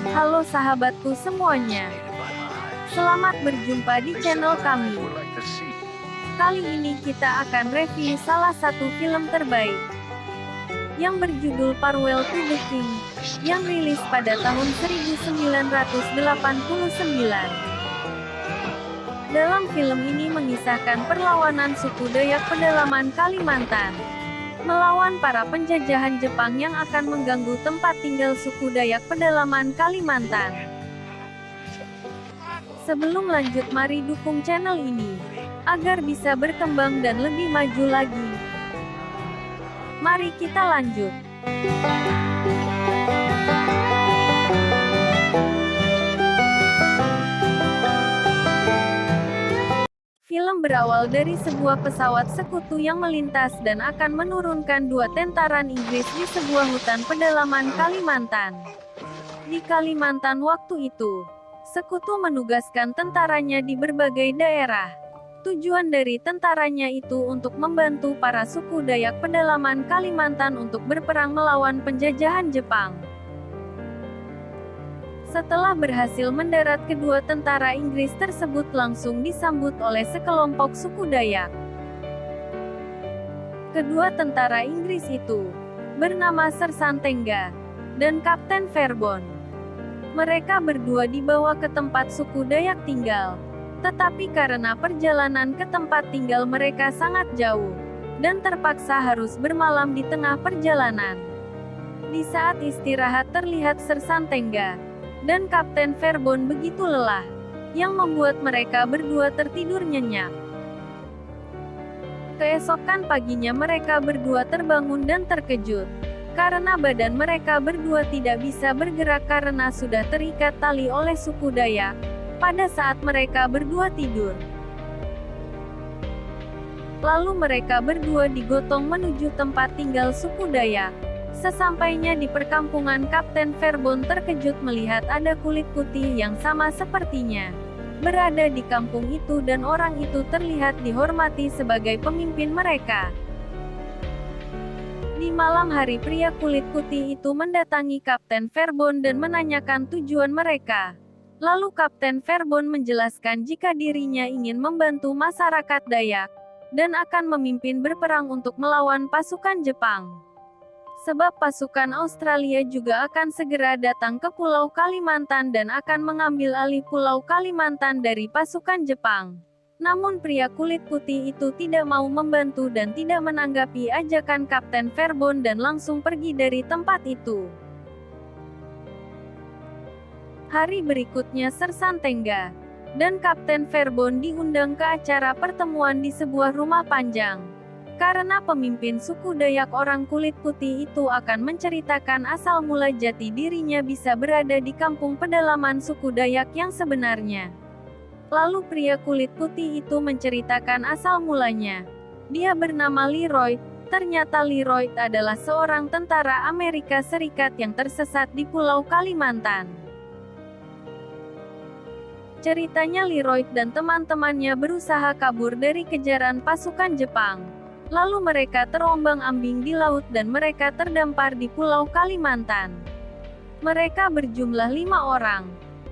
Halo sahabatku semuanya, selamat berjumpa di channel kami. Kali ini kita akan review salah satu film terbaik yang berjudul Farewell to the King, yang rilis pada tahun 1989. Dalam film ini mengisahkan perlawanan suku Dayak pedalaman Kalimantan melawan para penjajahan Jepang yang akan mengganggu tempat tinggal suku Dayak pedalaman Kalimantan. Sebelum lanjut, mari dukung channel ini agar bisa berkembang dan lebih maju lagi. Mari kita lanjut. Film berawal dari sebuah pesawat sekutu yang melintas dan akan menurunkan dua tentara Inggris di sebuah hutan pedalaman Kalimantan. Di Kalimantan waktu itu, sekutu menugaskan tentaranya di berbagai daerah. Tujuan dari tentaranya itu untuk membantu para suku Dayak pedalaman Kalimantan untuk berperang melawan penjajahan Jepang. Setelah berhasil mendarat, kedua tentara Inggris tersebut langsung disambut oleh sekelompok suku Dayak. Kedua tentara Inggris itu bernama Sir Santengga dan Kapten Fairbairn. Mereka berdua dibawa ke tempat suku Dayak tinggal, tetapi karena perjalanan ke tempat tinggal mereka sangat jauh, dan terpaksa harus bermalam di tengah perjalanan. Di saat istirahat terlihat Sir Santengga dan Kapten Fairbairn begitu lelah, yang membuat mereka berdua tertidur nyenyak. Keesokan paginya mereka berdua terbangun dan terkejut, karena badan mereka berdua tidak bisa bergerak karena sudah terikat tali oleh suku Dayak, pada saat mereka berdua tidur. Lalu mereka berdua digotong menuju tempat tinggal suku Dayak. Sesampainya di perkampungan, Kapten Fairbairn terkejut melihat ada kulit putih yang sama sepertinya berada di kampung itu, dan orang itu terlihat dihormati sebagai pemimpin mereka. Di malam hari, pria kulit putih itu mendatangi Kapten Fairbairn dan menanyakan tujuan mereka. Lalu Kapten Fairbairn menjelaskan jika dirinya ingin membantu masyarakat Dayak dan akan memimpin berperang untuk melawan pasukan Jepang. Sebab pasukan Australia juga akan segera datang ke Pulau Kalimantan dan akan mengambil alih Pulau Kalimantan dari pasukan Jepang. Namun pria kulit putih itu tidak mau membantu dan tidak menanggapi ajakan Kapten Fairbairn dan langsung pergi dari tempat itu. Hari berikutnya Sir Santengga dan Kapten Fairbairn diundang ke acara pertemuan di sebuah rumah panjang. Karena pemimpin suku Dayak orang kulit putih itu akan menceritakan asal mula jati dirinya bisa berada di kampung pedalaman suku Dayak yang sebenarnya. Lalu pria kulit putih itu menceritakan asal mulanya. Dia bernama Leroy. Ternyata Leroy adalah seorang tentara Amerika Serikat yang tersesat di Pulau Kalimantan. Ceritanya, Leroy dan teman-temannya berusaha kabur dari kejaran pasukan Jepang. Lalu mereka terombang-ambing di laut dan mereka terdampar di Pulau Kalimantan. Mereka berjumlah 5 orang.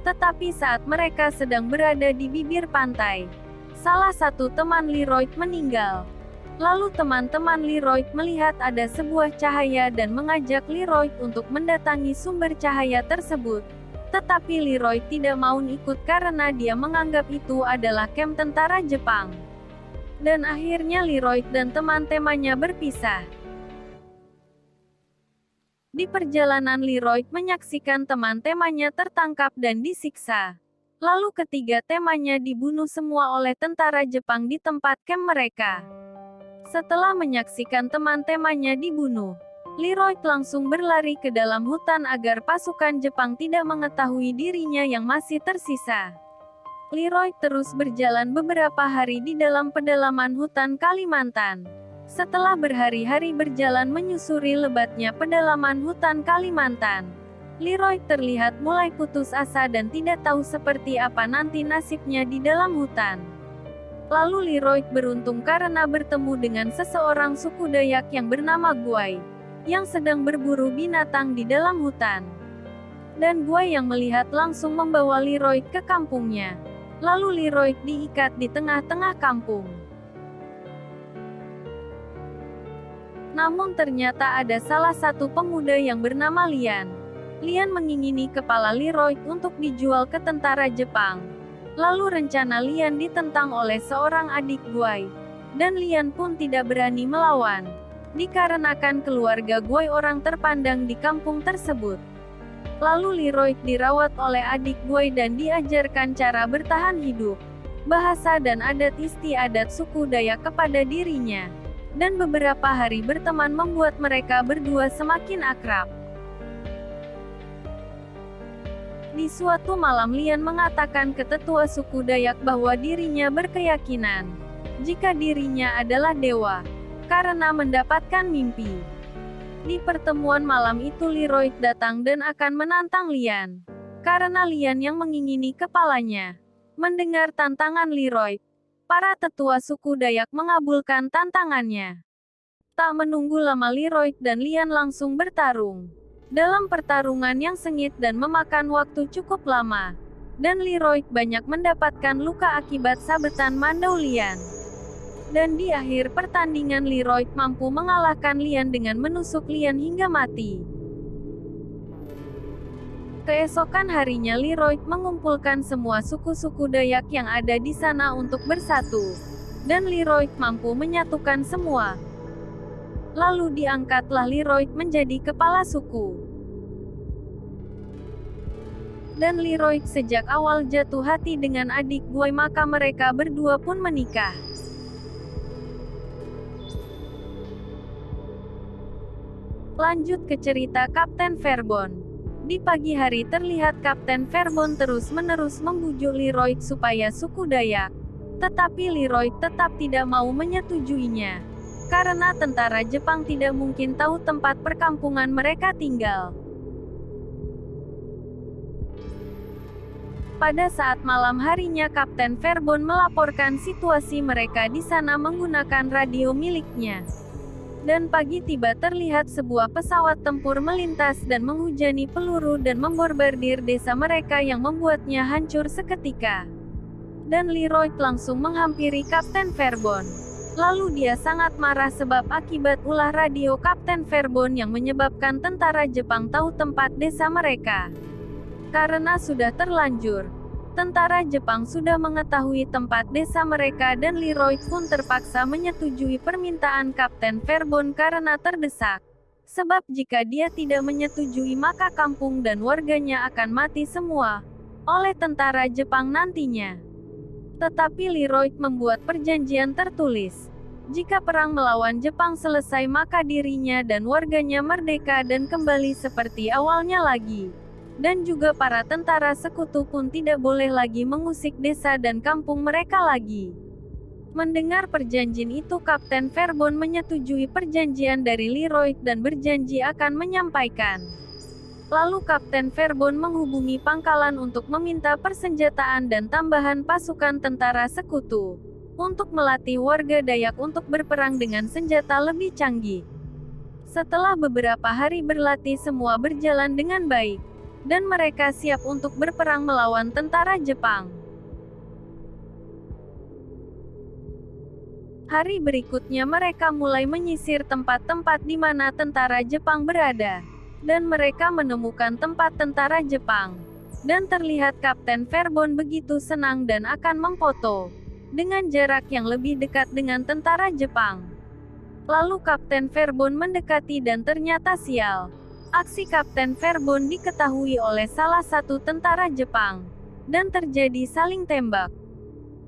Tetapi saat mereka sedang berada di bibir pantai, salah satu teman Leroy meninggal. Lalu teman-teman Leroy melihat ada sebuah cahaya dan mengajak Leroy untuk mendatangi sumber cahaya tersebut. Tetapi Leroy tidak mau ikut karena dia menganggap itu adalah kamp tentara Jepang. Dan akhirnya Leroy dan teman-temannya berpisah. Di perjalanan, Leroy menyaksikan teman-temannya tertangkap dan disiksa. Lalu ketiga temannya dibunuh semua oleh tentara Jepang di tempat kamp mereka. Setelah menyaksikan teman-temannya dibunuh, Leroy langsung berlari ke dalam hutan agar pasukan Jepang tidak mengetahui dirinya yang masih tersisa. Leroy terus berjalan beberapa hari di dalam pedalaman hutan Kalimantan. Setelah berhari-hari berjalan menyusuri lebatnya pedalaman hutan Kalimantan, Leroy terlihat mulai putus asa dan tidak tahu seperti apa nanti nasibnya di dalam hutan. Lalu Leroy beruntung karena bertemu dengan seseorang suku Dayak yang bernama Guai, yang sedang berburu binatang di dalam hutan. Dan Guy yang melihat langsung membawa Leroy ke kampungnya. Lalu Leroy diikat di tengah-tengah kampung. Namun ternyata ada salah satu pemuda yang bernama Lian. Lian mengingini kepala Leroy untuk dijual ke tentara Jepang. Lalu rencana Lian ditentang oleh seorang adik Guy. Dan Lian pun tidak berani melawan. Dikarenakan keluarga Guy orang terpandang di kampung tersebut. Lalu Leroy dirawat oleh adik Guy dan diajarkan cara bertahan hidup, bahasa dan adat istiadat suku Dayak kepada dirinya. Dan beberapa hari berteman membuat mereka berdua semakin akrab. Di suatu malam Lian mengatakan ke tetua suku Dayak bahwa dirinya berkeyakinan jika dirinya adalah dewa, karena mendapatkan mimpi. Di pertemuan malam itu Leroy datang dan akan menantang Lian. Karena Lian yang mengingini kepalanya. Mendengar tantangan Leroy, para tetua suku Dayak mengabulkan tantangannya. Tak menunggu lama Leroy dan Lian langsung bertarung. Dalam pertarungan yang sengit dan memakan waktu cukup lama. Dan Leroy banyak mendapatkan luka akibat sabetan mandau Lian. Dan di akhir pertandingan Leroy mampu mengalahkan Lian dengan menusuk Lian hingga mati. Keesokan harinya Leroy mengumpulkan semua suku-suku Dayak yang ada di sana untuk bersatu. Dan Leroy mampu menyatukan semua. Lalu diangkatlah Leroy menjadi kepala suku. Dan Leroy sejak awal jatuh hati dengan adik Guy, maka mereka berdua pun menikah. Lanjut ke cerita Kapten Verbon. Di pagi hari terlihat Kapten Verbon terus-menerus membujuk Leroy supaya suku Dayak. Tetapi Leroy tetap tidak mau menyetujuinya. Karena tentara Jepang tidak mungkin tahu tempat perkampungan mereka tinggal. Pada saat malam harinya Kapten Verbon melaporkan situasi mereka di sana menggunakan radio miliknya. Dan pagi tiba terlihat sebuah pesawat tempur melintas dan menghujani peluru dan membombardir desa mereka yang membuatnya hancur seketika. Dan Leroy langsung menghampiri Kapten Verbon. Lalu dia sangat marah sebab akibat ulah radio Kapten Verbon yang menyebabkan tentara Jepang tahu tempat desa mereka. Karena sudah terlanjur. Tentara Jepang sudah mengetahui tempat desa mereka dan Leroy pun terpaksa menyetujui permintaan Kapten Verbon karena terdesak. Sebab jika dia tidak menyetujui maka kampung dan warganya akan mati semua oleh tentara Jepang nantinya. Tetapi Leroy membuat perjanjian tertulis. Jika perang melawan Jepang selesai maka dirinya dan warganya merdeka dan kembali seperti awalnya lagi. Dan juga para tentara sekutu pun tidak boleh lagi mengusik desa dan kampung mereka lagi. Mendengar perjanjian itu Kapten Verbon menyetujui perjanjian dari Leroy dan berjanji akan menyampaikan. Lalu Kapten Verbon menghubungi pangkalan untuk meminta persenjataan dan tambahan pasukan tentara sekutu. Untuk melatih warga Dayak untuk berperang dengan senjata lebih canggih. Setelah beberapa hari berlatih semua berjalan dengan baik. Dan mereka siap untuk berperang melawan tentara Jepang. Hari berikutnya mereka mulai menyisir tempat-tempat di mana tentara Jepang berada. Dan mereka menemukan tempat tentara Jepang. Dan terlihat Kapten Verbon begitu senang dan akan memfoto. Dengan jarak yang lebih dekat dengan tentara Jepang. Lalu Kapten Verbon mendekati dan ternyata sial. Aksi Kapten Verbon diketahui oleh salah satu tentara Jepang. Dan terjadi saling tembak.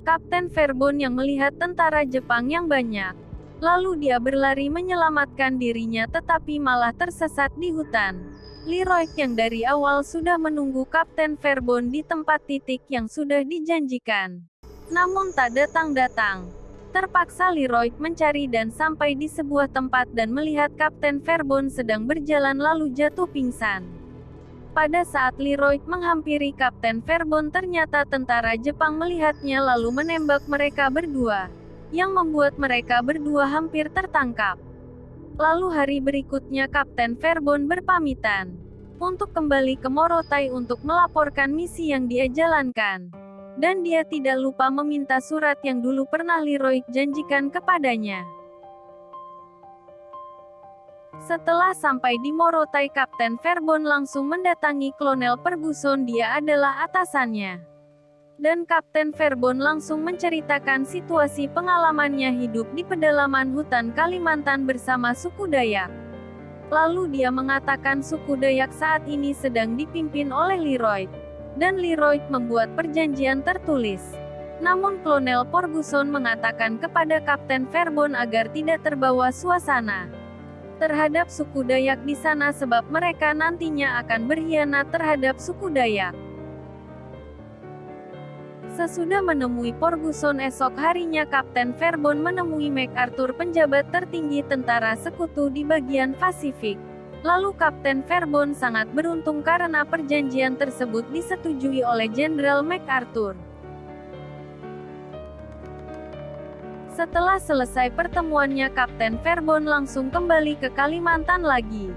Kapten Verbon yang melihat tentara Jepang yang banyak. Lalu dia berlari menyelamatkan dirinya tetapi malah tersesat di hutan. Leroy yang dari awal sudah menunggu Kapten Verbon di tempat titik yang sudah dijanjikan. Namun tak datang-datang. Terpaksa Leroy mencari dan sampai di sebuah tempat dan melihat Kapten Verbon sedang berjalan lalu jatuh pingsan. Pada saat Leroy menghampiri Kapten Verbon ternyata tentara Jepang melihatnya lalu menembak mereka berdua. Yang membuat mereka berdua hampir tertangkap. Lalu hari berikutnya Kapten Verbon berpamitan untuk kembali ke Morotai untuk melaporkan misi yang dia jalankan. Dan dia tidak lupa meminta surat yang dulu pernah Leroy janjikan kepadanya. Setelah sampai di Morotai, Kapten Verbon langsung mendatangi Kolonel Ferguson, dia adalah atasannya. Dan Kapten Verbon langsung menceritakan situasi pengalamannya hidup di pedalaman hutan Kalimantan bersama suku Dayak. Lalu dia mengatakan suku Dayak saat ini sedang dipimpin oleh Leroy. Dan Leroy membuat perjanjian tertulis. Namun Kolonel Ferguson mengatakan kepada Kapten Verbon agar tidak terbawa suasana terhadap suku Dayak di sana sebab mereka nantinya akan berkhianat terhadap suku Dayak. Sesudah menemui Ferguson esok harinya, Kapten Verbon menemui MacArthur, penjabat tertinggi tentara sekutu di bagian Pasifik. Lalu Kapten Verbon sangat beruntung karena perjanjian tersebut disetujui oleh Jenderal MacArthur. Setelah selesai pertemuannya, Kapten Verbon langsung kembali ke Kalimantan lagi.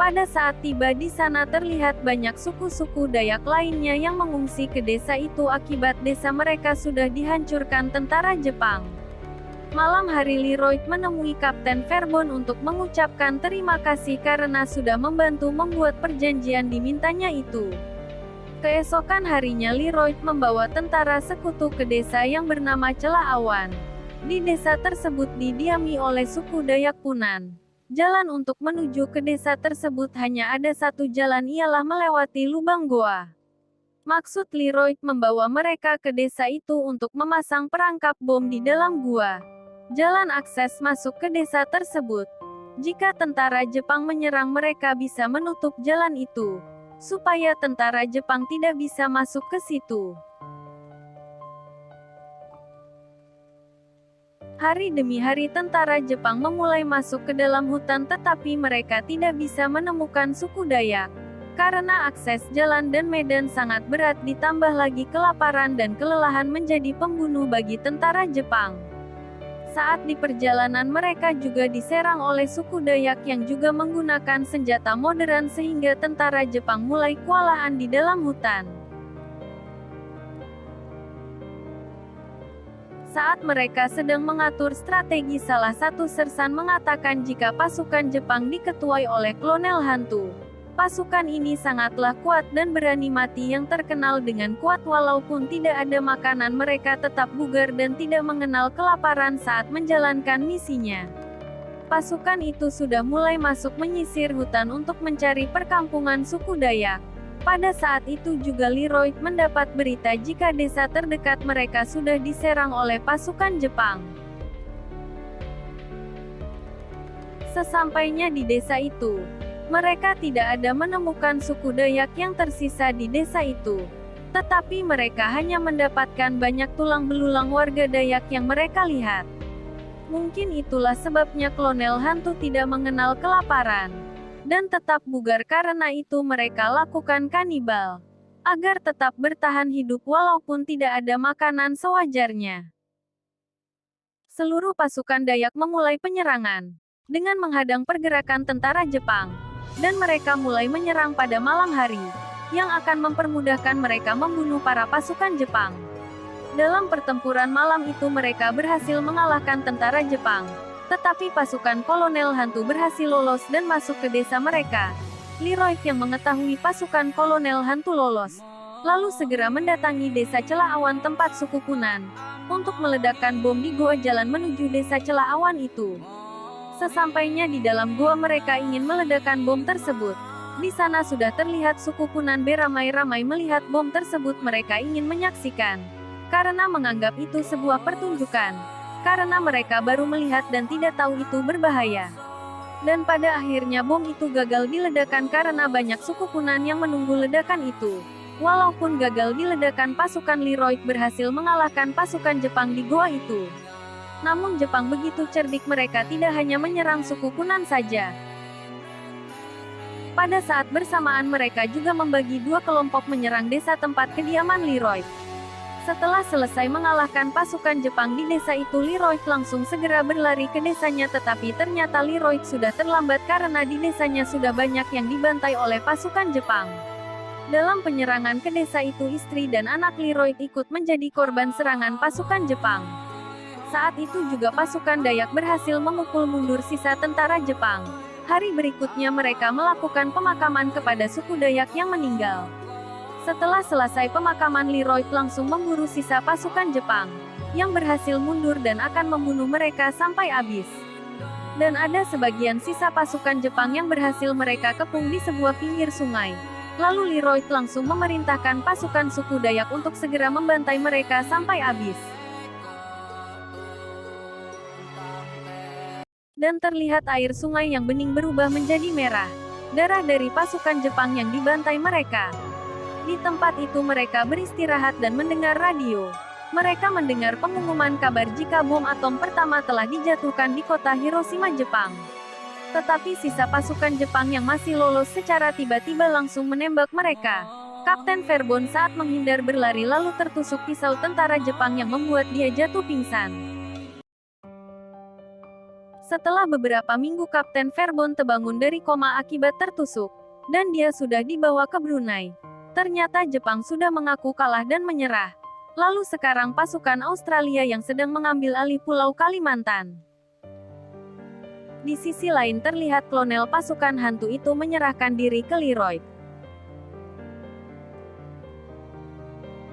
Pada saat tiba di sana terlihat banyak suku-suku Dayak lainnya yang mengungsi ke desa itu akibat desa mereka sudah dihancurkan tentara Jepang. Malam hari Leroy menemui Kapten Verbon untuk mengucapkan terima kasih karena sudah membantu membuat perjanjian dimintanya itu. Keesokan harinya Leroy membawa tentara sekutu ke desa yang bernama Celaawan. Di desa tersebut didiami oleh suku Dayak Punan. Jalan untuk menuju ke desa tersebut hanya ada satu jalan, ialah melewati lubang goa. Maksud Leroy membawa mereka ke desa itu untuk memasang perangkap bom di dalam gua. Jalan akses masuk ke desa tersebut. Jika tentara Jepang menyerang, mereka bisa menutup jalan itu, supaya tentara Jepang tidak bisa masuk ke situ. Hari demi hari tentara Jepang memulai masuk ke dalam hutan, tetapi mereka tidak bisa menemukan suku Dayak. Karena akses jalan dan medan sangat berat, ditambah lagi kelaparan dan kelelahan menjadi pembunuh bagi tentara Jepang. Saat di perjalanan mereka juga diserang oleh suku Dayak yang juga menggunakan senjata modern sehingga tentara Jepang mulai kewalahan di dalam hutan. Saat mereka sedang mengatur strategi, salah satu sersan mengatakan jika pasukan Jepang diketuai oleh Kolonel Hantu. Pasukan ini sangatlah kuat dan berani mati, yang terkenal dengan kuat walaupun tidak ada makanan, mereka tetap bugar dan tidak mengenal kelaparan saat menjalankan misinya. Pasukan itu sudah mulai masuk menyisir hutan untuk mencari perkampungan suku Dayak. Pada saat itu juga Leroy mendapat berita jika desa terdekat mereka sudah diserang oleh pasukan Jepang. Sesampainya di desa itu, mereka tidak ada menemukan suku Dayak yang tersisa di desa itu. Tetapi mereka hanya mendapatkan banyak tulang belulang warga Dayak yang mereka lihat. Mungkin itulah sebabnya Kolonel Hantu tidak mengenal kelaparan dan tetap bugar, karena itu mereka lakukan kanibal agar tetap bertahan hidup walaupun tidak ada makanan sewajarnya. Seluruh pasukan Dayak memulai penyerangan dengan menghadang pergerakan tentara Jepang, dan mereka mulai menyerang pada malam hari yang akan mempermudahkan mereka membunuh para pasukan Jepang. Dalam pertempuran malam itu mereka berhasil mengalahkan tentara Jepang. Tetapi pasukan Kolonel Hantu berhasil lolos dan masuk ke desa mereka. Leroy yang mengetahui pasukan Kolonel Hantu lolos, lalu segera mendatangi desa Celaawan tempat suku Punan, untuk meledakkan bom di goa jalan menuju desa Celaawan itu. Sesampainya di dalam goa mereka ingin meledakkan bom tersebut. Di sana sudah terlihat suku Punan beramai-ramai melihat bom tersebut, mereka ingin menyaksikan, karena menganggap itu sebuah pertunjukan. Karena mereka baru melihat dan tidak tahu itu berbahaya. Dan pada akhirnya bom itu gagal diledakkan karena banyak suku Punan yang menunggu ledakan itu. Walaupun gagal diledakkan, pasukan Leroy berhasil mengalahkan pasukan Jepang di goa itu. Namun Jepang begitu cerdik, mereka tidak hanya menyerang suku Punan saja. Pada saat bersamaan mereka juga membagi dua kelompok menyerang desa tempat kediaman Leroy. Setelah selesai mengalahkan pasukan Jepang di desa itu, Leroy langsung segera berlari ke desanya, tetapi ternyata Leroy sudah terlambat karena di desanya sudah banyak yang dibantai oleh pasukan Jepang. Dalam penyerangan ke desa itu, istri dan anak Leroy ikut menjadi korban serangan pasukan Jepang. Saat itu juga pasukan Dayak berhasil memukul mundur sisa tentara Jepang. Hari berikutnya mereka melakukan pemakaman kepada suku Dayak yang meninggal. Setelah selesai pemakaman, Leroy langsung memburu sisa pasukan Jepang, yang berhasil mundur dan akan membunuh mereka sampai habis. Dan ada sebagian sisa pasukan Jepang yang berhasil mereka kepung di sebuah pinggir sungai. Lalu Leroy langsung memerintahkan pasukan suku Dayak untuk segera membantai mereka sampai habis. Dan terlihat air sungai yang bening berubah menjadi merah. Darah dari pasukan Jepang yang dibantai mereka. Di tempat itu mereka beristirahat dan mendengar radio. Mereka mendengar pengumuman kabar jika bom atom pertama telah dijatuhkan di kota Hiroshima, Jepang. Tetapi sisa pasukan Jepang yang masih lolos secara tiba-tiba langsung menembak mereka. Kapten Verbon saat menghindar berlari lalu tertusuk pisau tentara Jepang yang membuat dia jatuh pingsan. Setelah beberapa minggu Kapten Verbon terbangun dari koma akibat tertusuk, dan dia sudah dibawa ke Brunei. Ternyata Jepang sudah mengaku kalah dan menyerah. Lalu sekarang pasukan Australia yang sedang mengambil alih Pulau Kalimantan. Di sisi lain terlihat kolonel pasukan hantu itu menyerahkan diri ke Leroy.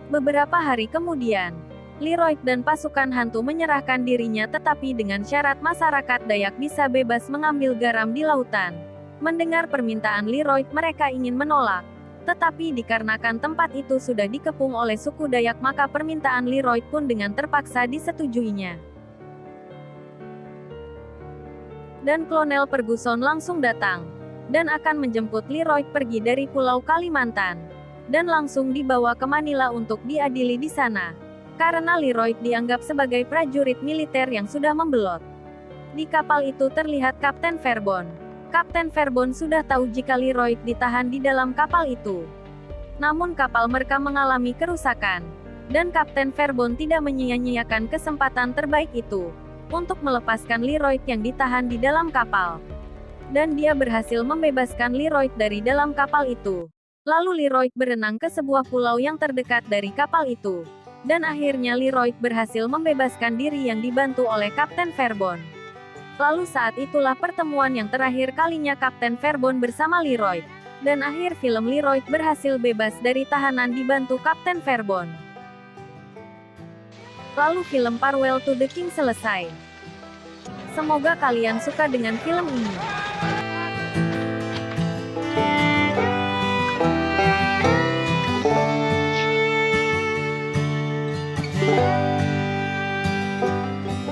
Beberapa hari kemudian, Leroy dan pasukan hantu menyerahkan dirinya, tetapi dengan syarat masyarakat Dayak bisa bebas mengambil garam di lautan. Mendengar permintaan Leroy, mereka ingin menolak. Tetapi dikarenakan tempat itu sudah dikepung oleh suku Dayak, maka permintaan Leroy pun dengan terpaksa disetujuinya. Dan Kolonel Ferguson langsung datang, dan akan menjemput Leroy pergi dari Pulau Kalimantan, dan langsung dibawa ke Manila untuk diadili di sana. Karena Leroy dianggap sebagai prajurit militer yang sudah membelot. Di kapal itu terlihat Kapten Verbon. Kapten Verbon sudah tahu jika Leroy ditahan di dalam kapal itu. Namun kapal mereka mengalami kerusakan, dan Kapten Verbon tidak menyia-nyiakan kesempatan terbaik itu untuk melepaskan Leroy yang ditahan di dalam kapal. Dan dia berhasil membebaskan Leroy dari dalam kapal itu. Lalu Leroy berenang ke sebuah pulau yang terdekat dari kapal itu. Dan akhirnya Leroy berhasil membebaskan diri yang dibantu oleh Kapten Verbon. Lalu saat itulah pertemuan yang terakhir kalinya Kapten Verbon bersama Leroy. Dan akhir film, Leroy berhasil bebas dari tahanan dibantu Kapten Verbon. Lalu film Farewell to the King selesai. Semoga kalian suka dengan film ini.